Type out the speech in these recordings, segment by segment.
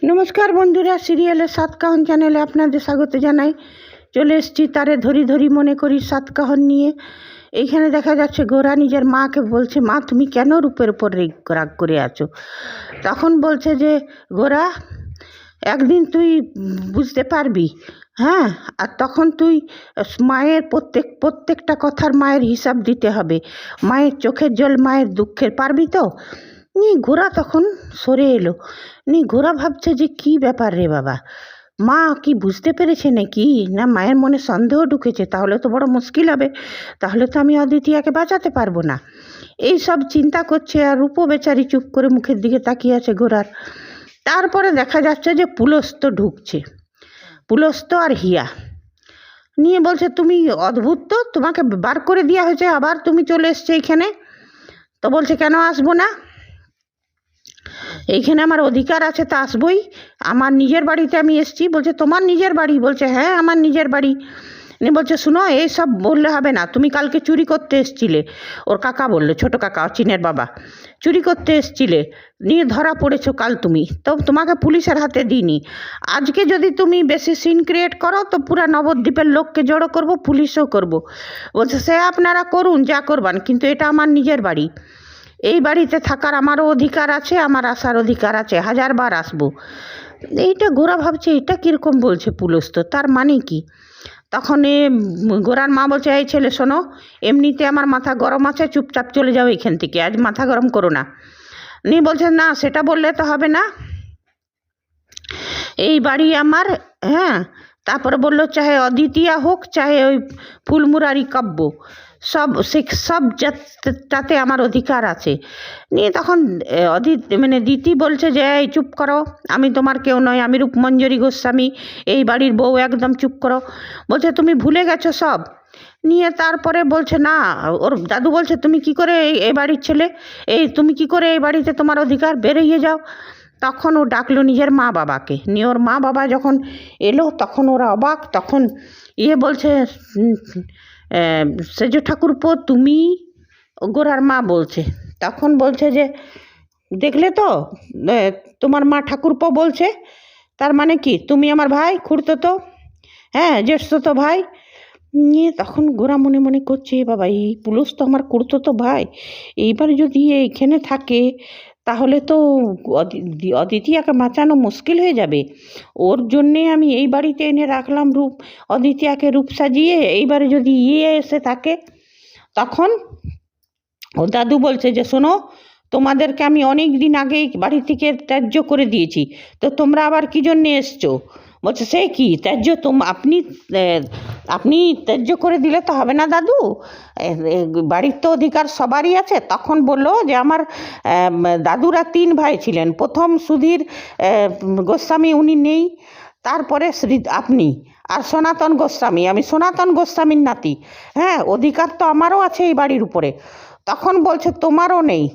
নমস্কার বন্ধুরা, সিরিয়ালের সাতকাহন চ্যানেলে আপনাদের স্বাগত জানাই। চলে এসেছি তারে ধরি ধরি মনে করি সাতকাহন নিয়ে। এইখানে দেখা যাচ্ছে গোরা নিজের মাকে বলছে, মা তুমি কেন রূপের উপর রাগ করে আছো? তখন বলছে যে গোরা, একদিন তুই বুঝতে পারবি, হ্যাঁ, আর তখন তুই মায়ের প্রত্যেকটা কথার মায়ের হিসাব দিতে হবে। মায়ের চোখের জল, মায়ের দুঃখের, পারবি তো? গোরা তখন সরে এলো। গোরা ভাবছে যে কি ব্যাপার রে বাবা, মা কি বুঝতে পেরেছে নাকি, না মায়ের মনে সন্দেহ ঢুকেছে? তাহলে তো বড় মুশকিল হবে, তাহলে তো আমি অদ্বিতীয়াকে বাঁচাতে পারবো না। এই সব চিন্তা করছে, আর রূপো বেচারি চুপ করে মুখের দিকে তাকিয়ে আছে গোরার। তারপরে দেখা যাচ্ছে যে পুলস্ত ঢুকছে, পুলস্ত আর হিয়া বলছে, তুমি অদ্ভুত তো, তোমাকে বার করে দেওয়া হয়েছে, আবার তুমি চলে এসছে এইখানে। তো বলছে, কেন আসবো না, এইখানে আমার অধিকার আছে, তা আসবই। আমার নিজের বাড়িতে আমি এসছি। বলছে, তোমার নিজের বাড়ি? বলছে, হ্যাঁ আমার নিজের বাড়ি। বলছে, শুনো, এই সব বললে হবে না, তুমি কালকে চুরি করতে এসছিলে। ওর কাকা বললো, ছোট কাকা, অচিনের বাবা, চুরি করতে এসছিলে, ধরা পড়েছো কাল তুমি, তো তোমাকে পুলিশের হাতে দিইনি। আজকে যদি তুমি বেশি সিন ক্রিয়েট করো তো পুরা নবদ্বীপের লোককে জড়ো করবো, পুলিশও করবো। বলছে, সে আপনারা করুন যা করবেন, কিন্তু এটা আমার নিজের বাড়ি, এই বাড়িতে থাকার আমারও অধিকার আছে, আমার আসার অধিকার আছে, 1000বার আসবো। এইটা গোরা ভাবছে, এটা কীরকম বলছে পুলস্ত, তার মানে কি? তখন গোরার মা বলছে, এই ছেলে শোনো, এমনিতে আমার মাথা গরম আছে, চুপচাপ চলে যাও এখান থেকে, আজ মাথা গরম করো না। বলছে, না সেটা বললে তো হবে না, এই বাড়ি আমার, হ্যাঁ। তারপরে বললো, চাহে অদ্বিতীয়া হোক, চাহে ওই ফুলমুরারি কাব্য, সব তাতে আমার অধিকার আছে। তখন দিতি বলছে যে, এই চুপ করো, আমি তোমার কেউ নয়, আমি রূপমঞ্জরি গোস্বামী, এই বাড়ির বউ, একদম চুপ করো। বলছে, তুমি ভুলে গেছো সব। তারপরে বলছে, না, ওর দাদু বলছে, তুমি কি করে এই বাড়ির ছেলে, তুমি কি করে এই বাড়িতে তোমার অধিকার, বেরিয়ে যাও। তখন ও ডাকলো নিজের মা বাবাকে, ওর মা বাবা যখন এলো তখন ওরা অবাক। তখন বলছে, সেজ ঠাকুরপো তুমি? গোরার মা বলছে। তখন বলছে যে, দেখলে তো, তোমার মা ঠাকুরপো বলছে, তার মানে কি তুমি আমার ভাই, খুড়তো, হ্যাঁ জ্যেষ্ঠতো ভাই। তখন গোরা মনে মনে করছে, বাবা এই পুলস তো আমার খুড়তো ভাই, এইবার যদি এইখানে থাকে তাহলে তো অদ্বিতীয়াকে বাঁচানো মুশকিল হয়ে যাবে। ওর জন্যে আমি এই বাড়িতে এনে রাখলাম অদ্বিতীয়াকে রূপ সাজিয়ে, এইবারে যদি এসে থাকে। তখন ওর দাদু বলছে যে, শোনো, তোমাদেরকে আমি অনেক দিন আগেই বাড়ি থেকে ত্যায্য করে দিয়েছি, তো তোমরা আবার কী জন্যে এসছো? বলছে, সে কি ত্যায্য, আপনি ত্যায্য করে দিলে তো হবে না দাদু, বাড়ির তো অধিকার সবারই আছে। তখন বললো যে, আমার দাদুরা 3 ভাই ছিলেন, প্রথম সুধীর গোস্বামী, উনি নেই, তারপরে আপনি, আর সনাতন গোস্বামী, আমি সনাতন গোস্বামীর নাতি, হ্যাঁ, অধিকার তো আমারও আছে এই বাড়ির উপরে। তখন বলছে, তোমারও নেই,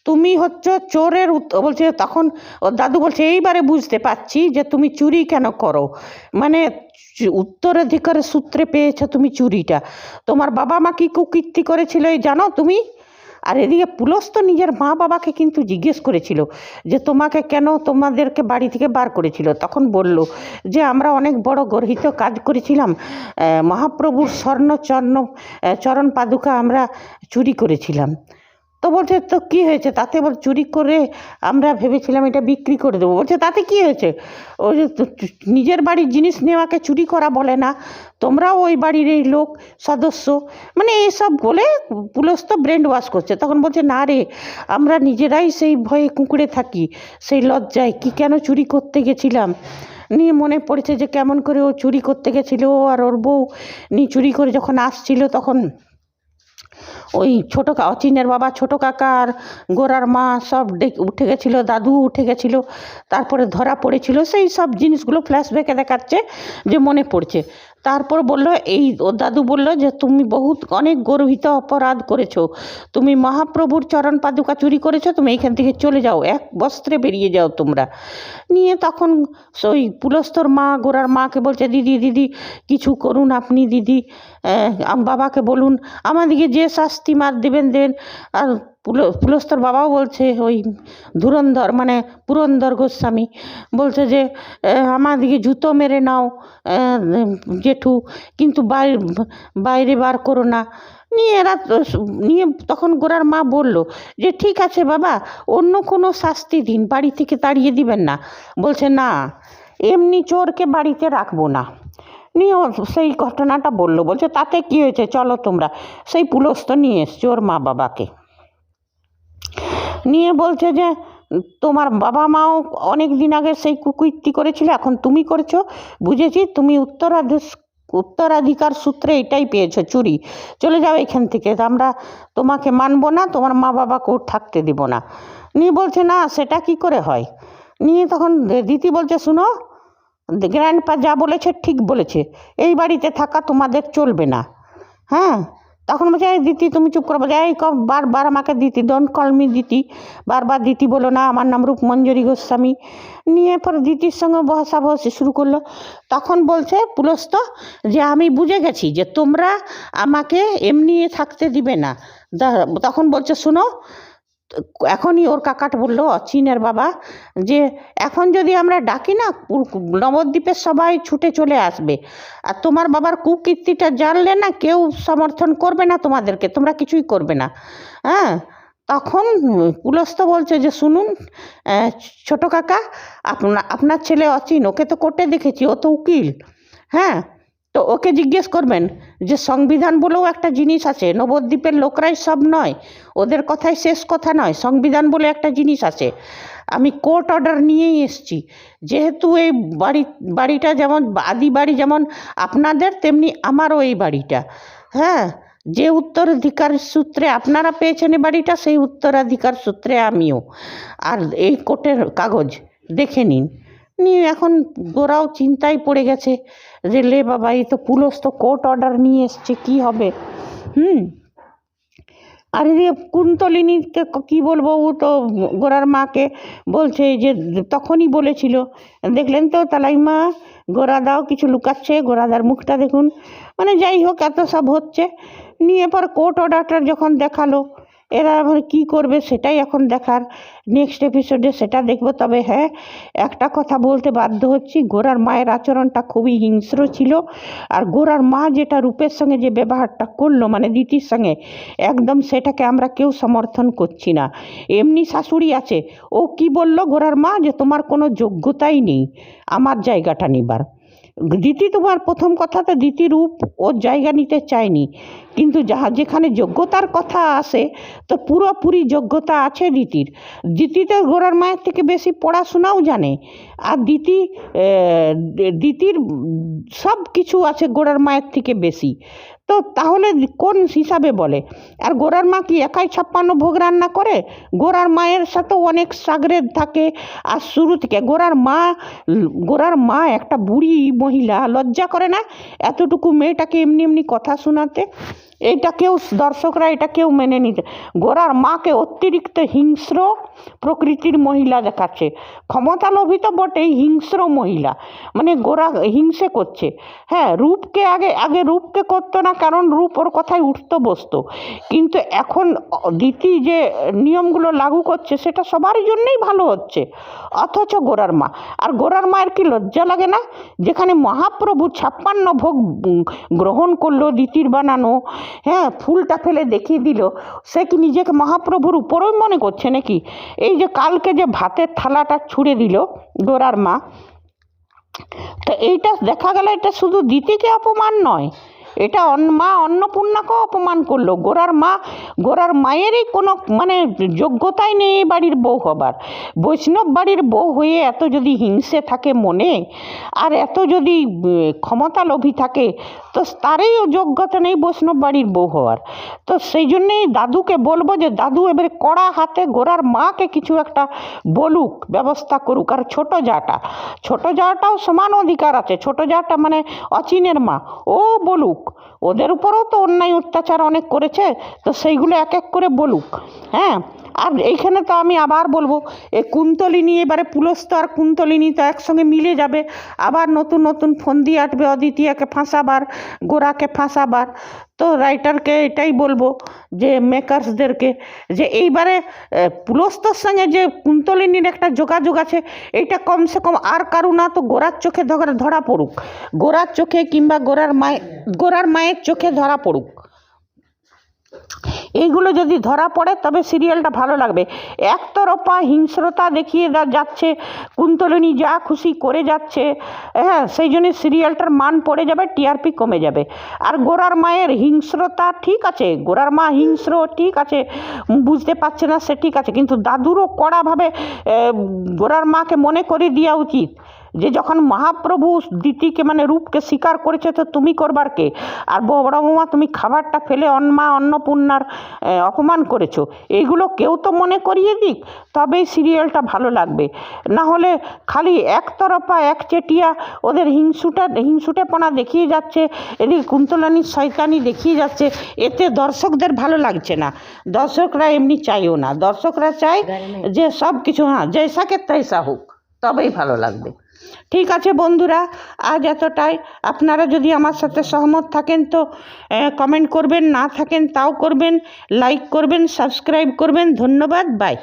তুমি হচ্ছে চোরের। বলছে, তখন ওর দাদু বলছে, এইবারে বুঝতে পারছি যে তুমি চুরি কেন করো, মানে উত্তরাধিকারের সূত্রে পেয়েছো তুমি চুরিটা, তোমার বাবা মা কি কুকীর্তি করেছিল এই জানো তুমি? আর এদিকে পুলস তো নিজের মা বাবাকে কিন্তু জিজ্ঞেস করেছিল যে, তোমাকে কেন তোমাদেরকে বাড়ি থেকে বার করেছিল? তখন বলল যে, আমরা অনেক বড় গর্হিত কাজ করেছিলাম, মহাপ্রভুর চরণ পাদুকা আমরা চুরি করেছিলাম। তো বলছে, তো কী হয়েছে তাতে? চুরি করে আমরা ভেবেছিলাম এটা বিক্রি করে দেবো। বলছে, তাতে কী হয়েছে? ওই যে নিজের বাড়ির জিনিস নেওয়াকে চুরি করা বলে না, তোমরাও ওই বাড়ির এই লোক সদস্য, মানে এইসব বলে পুলিশ তো ব্রেন ওয়াশ করছে। তখন বলছে, না রে, আমরা নিজেরাই সেই ভয়ে কুঁকড়ে থাকি, সেই লজ্জায় কি কেন চুরি করতে গেছিলাম। মনে পড়েছে যে কেমন করে ও চুরি করতে গেছিলো, আর ওর বউ চুরি করে যখন আসছিল তখন ওই অচিনের বাবা, ছোটো কাকা আর গোরার মা সব উঠে গেছিলো, দাদু উঠে গেছিলো, তারপরে ধরা পড়েছিল, সেই সব জিনিসগুলো ফ্ল্যাশব্যাকে দেখাচ্ছে যে মনে পড়ছে। তারপর বললো, ওর দাদু বললো যে, তুমি অনেক গর্বিত অপরাধ করেছো, তুমি মহাপ্রভুর চরণ পাদুকা চুরি করেছো, তুমি এইখান থেকে চলে যাও, এক বস্ত্রে বেরিয়ে যাও তোমরা। তখন ওই পুলস্তর মা গোরার মাকে বলছে, দিদি কিছু করুন আপনি, দিদি বাবাকে বলুন, আমাদেরকে যে শাস্তি দেবেন। আর পুলস্তর বাবাও বলছে, ওই ধুরন্ধর মানে পুরন্দর গোস্বামী বলছে যে আমাদিকে জুতো মেরে নাও জেঠু, কিন্তু বাইরে বার করো না। নিয়ে তখন গোরার মা বলল যে ঠিক আছে বাবা, অন্য কোনো শাস্তি দিন, বাড়ি থেকে তাড়িয়ে দিবেন না। বলছে না, এমনি চোরকে বাড়িতে রাখবো না। নিয়ে সেই ঘটনাটা বললো, বলছে তাতে কি হয়েছে, চলো তোমরা। সেই পুলস্ত নিয়ে এসছে ওর মা বাবাকে নিয়ে, বলছে যে তোমার বাবা মাও অনেক দিন আগে সেই কুকীর্তি করেছিল, এখন তুমি করছো, বুঝেছি তুমি উত্তরাধিকার সূত্রে এটাই পেয়েছো, চুরি, চলে যাও এখান থেকে, আমরা তোমাকে মানবো না, তোমার মা বাবাকেও থাকতে দিব না। নিয়ে বলছে না, সেটা কি করে হয়। নিয়ে তখন দিতি বলছে, শুনো, গ্র্যান্ডপা যা বলেছে ঠিক বলেছে, এই বাড়িতে থাকা তোমাদের চলবে না। হ্যাঁ, তখন বলছে এই দিতি তুমি চুপ করে, বলছে এই বারবার আমাকে দিতি, ডোন্ট কল মি দিতি, বারবার দিতি বলো না, আমার নাম রূপমঞ্জরি গোস্বামী। নিয়ে পর দিতির সঙ্গে বসাবসি শুরু করলো। তখন বলছে পুলস্ত যে আমি বুঝে গেছি যে তোমরা আমাকে এমনি থাকতে দিবে না। তখন বলছে শুনো, এখনই ওর কাকাটা বললো, অচিনের বাবা, যে এখন যদি আমরা ডাকি না, নবদ্বীপের সবাই ছুটে চলে আসবে, আর তোমার বাবার কুকীর্তিটা জানলে না কেউ সমর্থন করবে না তোমাদেরকে, তোমরা কিছুই করবে না। হ্যাঁ, তখন পুলস্ত বলছে যে শুনুন ছোট কাকা, আপনার ছেলে অচিন, ওকে তো কোর্টে দেখেছি, ও তো উকিল। হ্যাঁ, তো ওকে জিজ্ঞেস করবেন যে সংবিধান বলেও একটা জিনিস আছে, নবদ্বীপের লোকরাই সব নয়, ওদের কথাই শেষ কথা নয়, সংবিধান বলে একটা জিনিস আছে। আমি কোর্ট অর্ডার নিয়েই এসছি, যেহেতু এই বাড়িটা যেমন আদি বাড়ি যেমন আপনাদের, তেমনি আমারও এই বাড়িটা। হ্যাঁ, যে উত্তরাধিকার সূত্রে আপনারা পেয়েছেন এই বাড়িটা, সেই উত্তরাধিকার সূত্রে আমিও। আর এই কোর্টের কাগজ দেখে নিন। নিয়ে এখন গোরাও চিন্তায় পড়ে গেছে যে লে বাবা, এই তো পুলস্ত কোর্ট অর্ডার নিয়ে এসছে, কি হবে। আর এদিকে কুন্তলিনীকে কি বলবো, ও তো গোরার মাকে বলছে যে তখনই বলেছিল, দেখলেন তো তালাইমা, গোরাদাও কিছু লুকাচ্ছে, গোরাদার মুখটা দেখুন। মানে যাই হোক, এত সব হচ্ছে। নিয়ে পর কোর্ট অর্ডারটা যখন দেখালো, এরা এখন কী করবে সেটাই এখন দেখার, নেক্সট এপিসোডে সেটা দেখবো। তবে হ্যাঁ, একটা কথা বলতে বাধ্য হচ্ছি, গোরার মায়ের আচরণটা খুবই হিংস্র ছিল। আর গোরার মা যেটা রূপের সঙ্গে যে ব্যবহারটা করলো, মানে দিতির সঙ্গে, একদম সেটাকে আমরা কেউ সমর্থন করছি না। এমনি শাশুড়ি আছে, ও কি বললো গোরার মা, যে তোমার কোনো যোগ্যতাই নেই আমার জায়গাটা নিবার। দিতি, তোমার প্রথম কথা তো দিতি রূপ ওর জায়গা নিতে চায়নি, কিন্তু যেখানে যোগ্যতার কথা আসে, তো পুরোপুরি যোগ্যতা আছে দিতির। দিতি তো গোরার মায়ের থেকে বেশি পড়াশোনাও জানে, আর দিতির সব কিছু আছে গোরার মায়ের থেকে বেশি। তো তাহলে কোন হিসাবে বলে? আর গোরার মা কি একাই 56 ভোগ রান্না করে? গোরার মায়ের সাথেও অনেক সাগরেদ থাকে। আর শুরু থেকে গোরার মা একটা বুড়ি মহিলা, লজ্জা করে না এতটুকু মেয়েটাকে এমনি এমনি কথা শোনাতে? দর্শকরা এটা কেউ মেনে নিতে, গোরার মাকে অতিরিক্ত হিংস্র প্রকৃতির মহিলা দেখাচ্ছে। ক্ষমতালোভী তো বটেই, হিংস্র মহিলা, মানে গোরা হিংসে করছে। হ্যাঁ, রূপকে আগে রূপকে করতো না, কারণ রূপ ওর কথায় উঠতো বসতো, কিন্তু এখন দিতি যে নিয়মগুলো লাগু করছে সেটা সবার জন্যই ভালো হচ্ছে। অথচ গোরার মায়ের কি লজ্জা লাগে না? যেখানে মহাপ্রভু 56 ভোগ গ্রহণ করলো দিতির বানানো, হ্যাঁ, ফুলটা ফেলে দেখিয়ে দিল, সে কি নিজেকে মহাপ্রভুর উপরই মনে করছে নাকি? এই যে কালকে যে ভাতের থালাটা ছুঁড়ে দিল গোরার মা, তো এইটা দেখা গেল এটা শুধু দিতিকে অপমান নয়, এটা মা অন্নপূর্ণাকেও অপমান করলো। গোরার মায়েরই কোনো মানে যোগ্যতাই নেই এই বাড়ির বউ হবার। বৈষ্ণব বাড়ির বউ হয়ে এত যদি হিংসে থাকে মনে, আর এত যদি ক্ষমতালোভী থাকে, তো তারই যোগ্যতা নেই বৈষ্ণব বাড়ির বউ হওয়ার। তো সেই জন্যেই দাদুকে বলবো যে দাদু এবারে কড়া হাতে গোরার মাকে কিছু একটা বলুক, ব্যবস্থা করুক। আর ছোটো জাটাও সমান অধিকার আছে। ছোটো জাটা মানে অচিনের মা, ও বলুক, ওদের উপরেও তো অন্যায় অত্যাচার অনেক করেছে, তো সেইগুলো এক এক করে বলুক। হ্যাঁ, আর এইখানে তো আমি আবার বলবো, এ কুন্তলিনী এবারে পুলস্ত আর কুন্তলিনী তো একসঙ্গে মিলে যাবে, আবার নতুন নতুন ফোন দিয়ে আসবে অদ্বিতীয়াকে ফাঁসাবার, গোরাকে ফাঁসাবার। তো রাইটারকে এটাই বলবো, যে মেকার্সদেরকে, যে এইবারে পুলস্তর সঙ্গে যে কুন্তলিনীর একটা যোগাযোগ আছে, এইটা কমসে কম আর কারু না তো গোরার চোখে ধরা পড়ুক, গোরার চোখে কিংবা গোরার মায়ের চোখে ধরা পড়ুক। এইগুলো যদি ধরা পড়ে তবে সিরিয়ালটা ভালো লাগবে। একতরফা হিংস্রতা দেখিয়ে যাচ্ছে, কুন্তলিনী যা খুশি করে যাচ্ছে, হ্যাঁ, সেই জন্য সিরিয়ালটার মান পড়ে যাবে, টিআরপি কমে যাবে। আর গোরার মায়ের হিংস্রতা ঠিক আছে, গোরার মা হিংস্র ঠিক আছে, বুঝতে পারছে না সে ঠিক আছে, কিন্তু দাদুরও কড়াভাবে গোরার মাকে মনে করে দেওয়া উচিত যে যখন মহাপ্রভু দিতিকে মানে রূপকে স্বীকার করেছে তো তুমি করবার কে, আর বড় বৌমা তুমি খাবারটা ফেলে অন্নপূর্ণার অপমান করেছো, এইগুলো কেউ তো মনে করিয়ে দিক, তবেই সিরিয়ালটা ভালো লাগবে। না হলে খালি একতরফা একচেটিয়া ওদের হিংসুটেপনা দেখিয়ে যাচ্ছে, এদিকে কুন্তলিনীর শয়তানি দেখিয়ে যাচ্ছে, এতে দর্শকদের ভালো লাগছে না, দর্শকরা এমনি চাইও না, দর্শকরা চায় যে সব কিছু হ্যাঁ জৈসাকে তৈসা হোক, তবেই ভালো লাগবে। ঠিক আছে বন্ধুরা, আজ এতটাই। আপনারা যদি আমার সাথে সহমত থাকেন তো কমেন্ট করবেন, না থাকেন তাও করবেন, লাইক করবেন, সাবস্ক্রাইব করবেন। ধন্যবাদ, বাই।